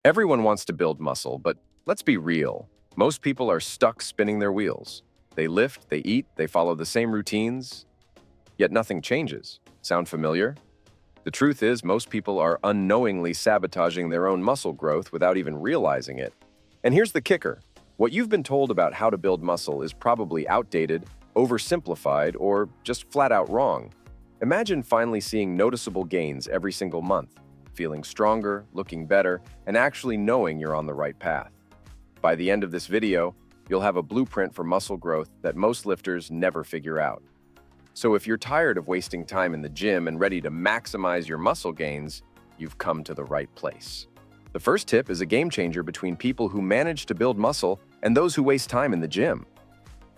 Everyone wants to build muscle, but let's be real. Most people are stuck spinning their wheels. They lift, they eat, they follow the same routines, yet nothing changes. Sound familiar? The truth is, most people are unknowingly sabotaging their own muscle growth without even realizing it. And here's the kicker. What you've been told about how to build muscle is probably outdated, oversimplified, or just flat out wrong. Imagine finally seeing noticeable gains every single month, feeling stronger, looking better, and actually knowing you're on the right path. By the end of this video, you'll have a blueprint for muscle growth that most lifters never figure out. So if you're tired of wasting time in the gym and ready to maximize your muscle gains, you've come to the right place. The first tip is a game changer between people who manage to build muscle and those who waste time in the gym.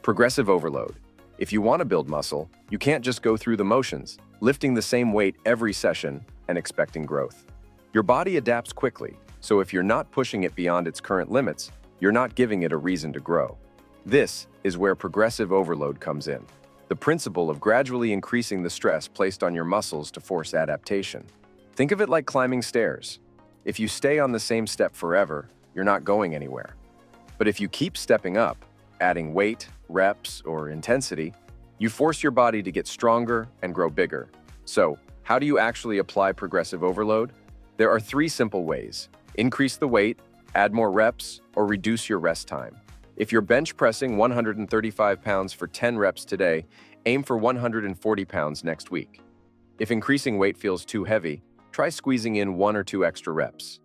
Progressive overload. If you want to build muscle, you can't just go through the motions, lifting the same weight every session and expecting growth. Your body adapts quickly, so if you're not pushing it beyond its current limits, you're not giving it a reason to grow. This is where progressive overload comes in. The principle of gradually increasing the stress placed on your muscles to force adaptation. Think of it like climbing stairs. If you stay on the same step forever, you're not going anywhere. But if you keep stepping up, adding weight, reps, or intensity, you force your body to get stronger and grow bigger. So, how do you actually apply progressive overload? There are 3 simple ways. Increase the weight, add more reps, or reduce your rest time. If you're bench pressing 135 pounds for 10 reps today, aim for 140 pounds next week. If increasing weight feels too heavy, try squeezing in 1 or 2 extra reps.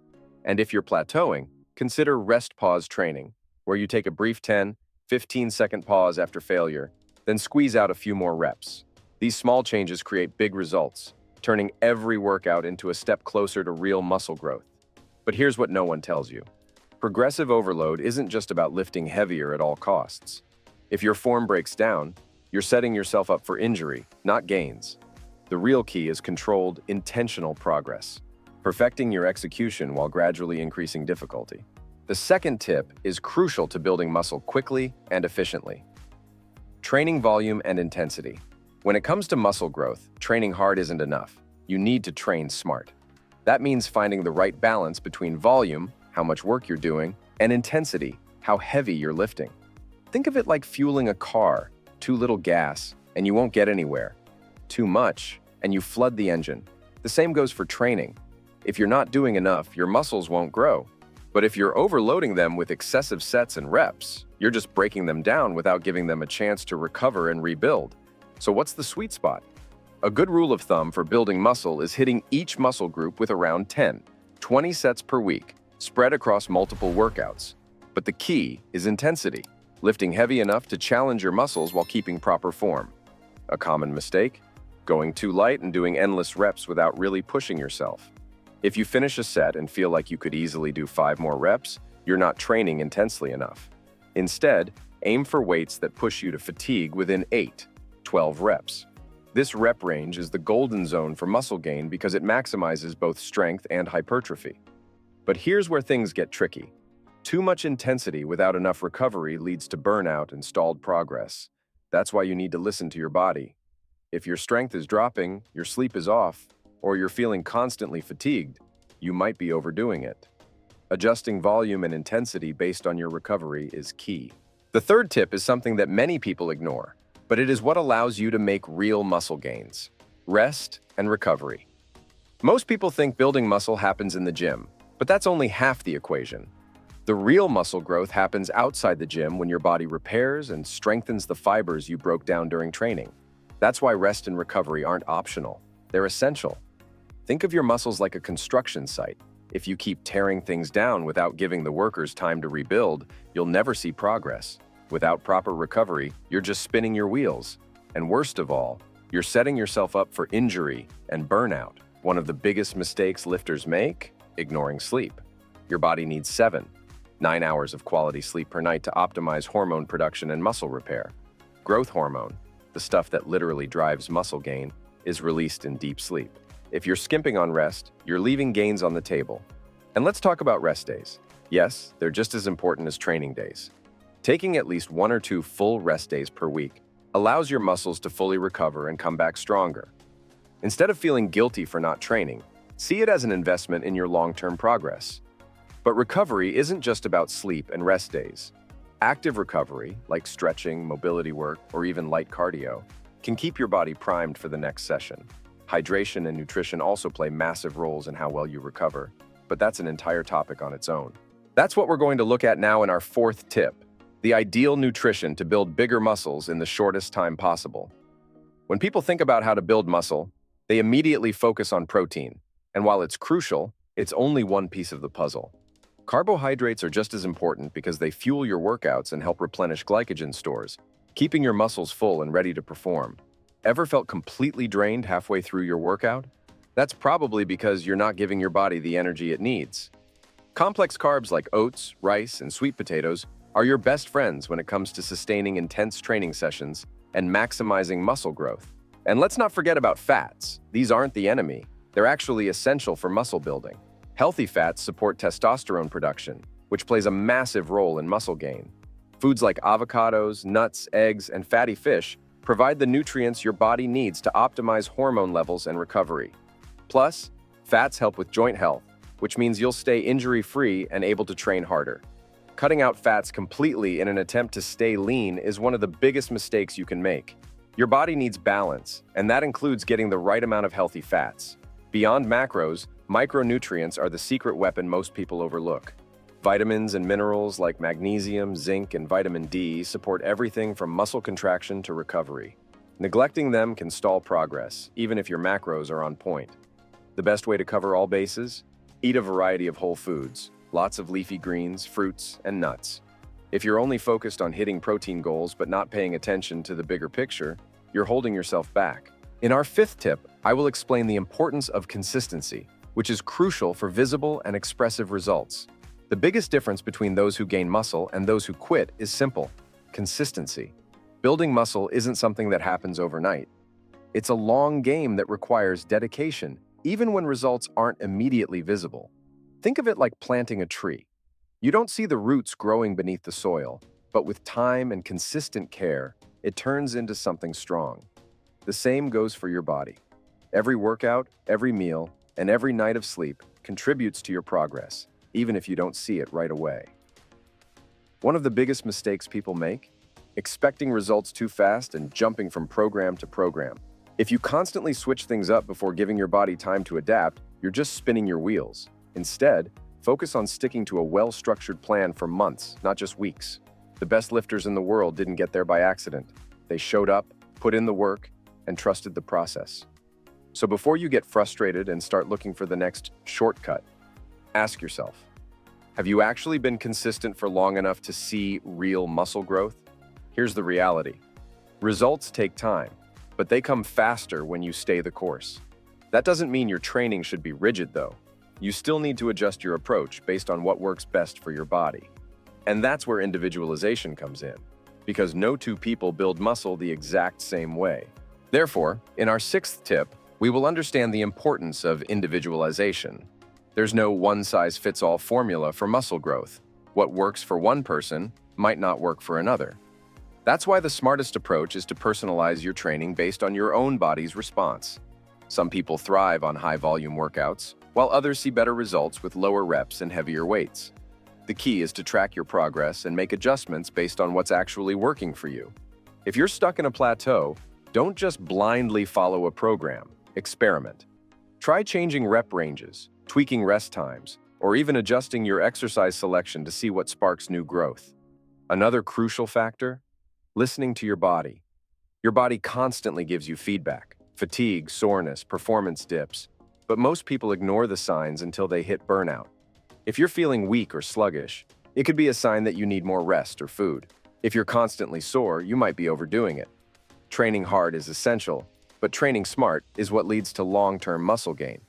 And if you're plateauing, consider rest pause training, where you take a brief 10, 15-second pause after failure, then squeeze out a few more reps. These small changes create big results, turning every workout into a step closer to real muscle growth. But here's what no one tells you. Progressive overload isn't just about lifting heavier at all costs. If your form breaks down, you're setting yourself up for injury, not gains. The real key is controlled, intentional progress, perfecting your execution while gradually increasing difficulty. The second tip is crucial to building muscle quickly and efficiently. Training volume and intensity. When it comes to muscle growth, training hard isn't enough. You need to train smart. That means finding the right balance between volume, how much work you're doing, and intensity, how heavy you're lifting. Think of it like fueling a car. Too little gas, and you won't get anywhere. Too much, and you flood the engine. The same goes for training. If you're not doing enough, your muscles won't grow. But if you're overloading them with excessive sets and reps, you're just breaking them down without giving them a chance to recover and rebuild. So what's the sweet spot? A good rule of thumb for building muscle is hitting each muscle group with around 10, 20 sets per week, spread across multiple workouts. But the key is intensity, lifting heavy enough to challenge your muscles while keeping proper form. A common mistake? Going too light and doing endless reps without really pushing yourself. If you finish a set and feel like you could easily do 5 more reps, you're not training intensely enough. Instead, aim for weights that push you to fatigue within 8, 12 reps. This rep range is the golden zone for muscle gain because it maximizes both strength and hypertrophy. But here's where things get tricky. Too much intensity without enough recovery leads to burnout and stalled progress. That's why you need to listen to your body. If your strength is dropping, your sleep is off, or you're feeling constantly fatigued, you might be overdoing it. Adjusting volume and intensity based on your recovery is key. The third tip is something that many people ignore, but it is what allows you to make real muscle gains: rest and recovery. Most people think building muscle happens in the gym, but that's only half the equation. The real muscle growth happens outside the gym when your body repairs and strengthens the fibers you broke down during training. That's why rest and recovery aren't optional. They're essential. Think of your muscles like a construction site. If you keep tearing things down without giving the workers time to rebuild, you'll never see progress. Without proper recovery, you're just spinning your wheels. And worst of all, you're setting yourself up for injury and burnout. One of the biggest mistakes lifters make? Ignoring sleep. Your body needs 7, 9 hours of quality sleep per night to optimize hormone production and muscle repair. Growth hormone, the stuff that literally drives muscle gain, is released in deep sleep. If you're skimping on rest, you're leaving gains on the table. And let's talk about rest days. Yes, they're just as important as training days. Taking at least 1 or 2 full rest days per week allows your muscles to fully recover and come back stronger. Instead of feeling guilty for not training, see it as an investment in your long-term progress. But recovery isn't just about sleep and rest days. Active recovery, like stretching, mobility work, or even light cardio, can keep your body primed for the next session. Hydration and nutrition also play massive roles in how well you recover, but that's an entire topic on its own. That's what we're going to look at now in our fourth tip: the ideal nutrition to build bigger muscles in the shortest time possible. When people think about how to build muscle, they immediately focus on protein, and while it's crucial, it's only one piece of the puzzle. Carbohydrates are just as important because they fuel your workouts and help replenish glycogen stores, keeping your muscles full and ready to perform. Ever felt completely drained halfway through your workout? That's probably because you're not giving your body the energy it needs. Complex carbs like oats, rice, and sweet potatoes are your best friends when it comes to sustaining intense training sessions and maximizing muscle growth. And let's not forget about fats. These aren't the enemy. They're actually essential for muscle building. Healthy fats support testosterone production, which plays a massive role in muscle gain. Foods like avocados, nuts, eggs, and fatty fish provide the nutrients your body needs to optimize hormone levels and recovery. Plus, fats help with joint health, which means you'll stay injury-free and able to train harder. Cutting out fats completely in an attempt to stay lean is one of the biggest mistakes you can make. Your body needs balance, and that includes getting the right amount of healthy fats. Beyond macros, micronutrients are the secret weapon most people overlook. Vitamins and minerals like magnesium, zinc, and vitamin D support everything from muscle contraction to recovery. Neglecting them can stall progress, even if your macros are on point. The best way to cover all bases? Eat a variety of whole foods, lots of leafy greens, fruits, and nuts. If you're only focused on hitting protein goals but not paying attention to the bigger picture, you're holding yourself back. In our fifth tip, I will explain the importance of consistency, which is crucial for visible and expressive results. The biggest difference between those who gain muscle and those who quit is simple: consistency. Building muscle isn't something that happens overnight. It's a long game that requires dedication, even when results aren't immediately visible. Think of it like planting a tree. You don't see the roots growing beneath the soil, but with time and consistent care, it turns into something strong. The same goes for your body. Every workout, every meal, and every night of sleep contributes to your progress, even if you don't see it right away. One of the biggest mistakes people make? Expecting results too fast and jumping from program to program. If you constantly switch things up before giving your body time to adapt, you're just spinning your wheels. Instead, focus on sticking to a well-structured plan for months, not just weeks. The best lifters in the world didn't get there by accident. They showed up, put in the work, and trusted the process. So before you get frustrated and start looking for the next shortcut, ask yourself, have you actually been consistent for long enough to see real muscle growth? Here's the reality. Results take time, but they come faster when you stay the course. That doesn't mean your training should be rigid, though. You still need to adjust your approach based on what works best for your body. And that's where individualization comes in, because no two people build muscle the exact same way. Therefore, in our sixth tip, we will understand the importance of individualization. There's no one-size-fits-all formula for muscle growth. What works for one person might not work for another. That's why the smartest approach is to personalize your training based on your own body's response. Some people thrive on high-volume workouts, while others see better results with lower reps and heavier weights. The key is to track your progress and make adjustments based on what's actually working for you. If you're stuck in a plateau, don't just blindly follow a program. Experiment. Try changing rep ranges, tweaking rest times, or even adjusting your exercise selection to see what sparks new growth. Another crucial factor? Listening to your body. Your body constantly gives you feedback: fatigue, soreness, performance dips. But most people ignore the signs until they hit burnout. If you're feeling weak or sluggish, it could be a sign that you need more rest or food. If you're constantly sore, you might be overdoing it. Training hard is essential, but training smart is what leads to long-term muscle gain.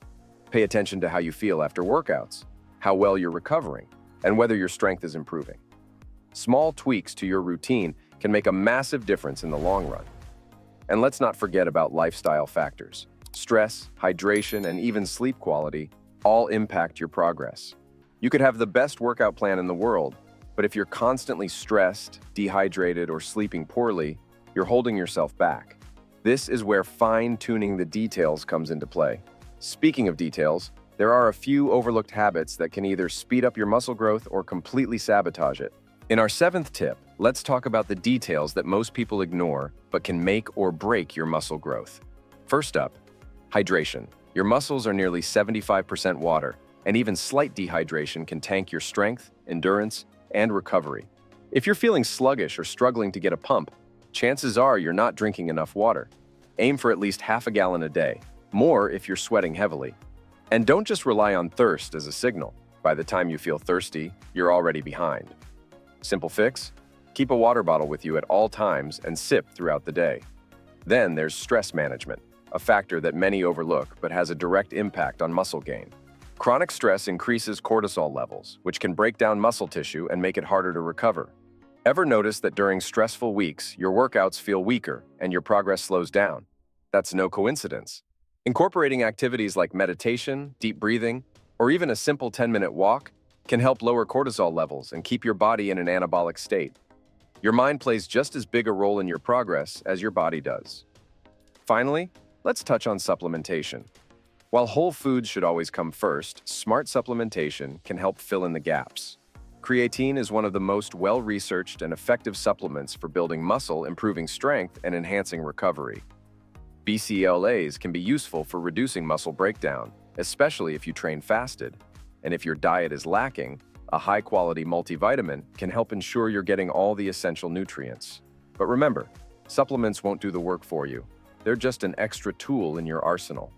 Pay attention to how you feel after workouts, how well you're recovering, and whether your strength is improving. Small tweaks to your routine can make a massive difference in the long run. And let's not forget about lifestyle factors. Stress, hydration, and even sleep quality all impact your progress. You could have the best workout plan in the world, but if you're constantly stressed, dehydrated, or sleeping poorly, you're holding yourself back. This is where fine-tuning the details comes into play. Speaking of details, There are a few overlooked habits that can either speed up your muscle growth or completely sabotage it. In our seventh tip, let's talk about the details that most people ignore but can make or break your muscle growth. First up, hydration. Your muscles are nearly 75% water, and even slight dehydration can tank your strength, endurance, and recovery. If you're feeling sluggish or struggling to get a pump, chances are you're not drinking enough water. Aim for at least half a gallon a day, more if you're sweating heavily. And don't just rely on thirst as a signal. By the time you feel thirsty, you're already behind. Simple fix? Keep a water bottle with you at all times and sip throughout the day. Then there's stress management, a factor that many overlook but has a direct impact on muscle gain. Chronic stress increases cortisol levels, which can break down muscle tissue and make it harder to recover. Ever notice that during stressful weeks, your workouts feel weaker and your progress slows down? That's no coincidence. Incorporating activities like meditation, deep breathing, or even a simple 10-minute walk can help lower cortisol levels and keep your body in an anabolic state. Your mind plays just as big a role in your progress as your body does. Finally, let's touch on supplementation. While whole foods should always come first, smart supplementation can help fill in the gaps. Creatine is one of the most well-researched and effective supplements for building muscle, improving strength, and enhancing recovery. BCAAs can be useful for reducing muscle breakdown, especially if you train fasted. And if your diet is lacking, a high-quality multivitamin can help ensure you're getting all the essential nutrients. But remember, supplements won't do the work for you. They're just an extra tool in your arsenal.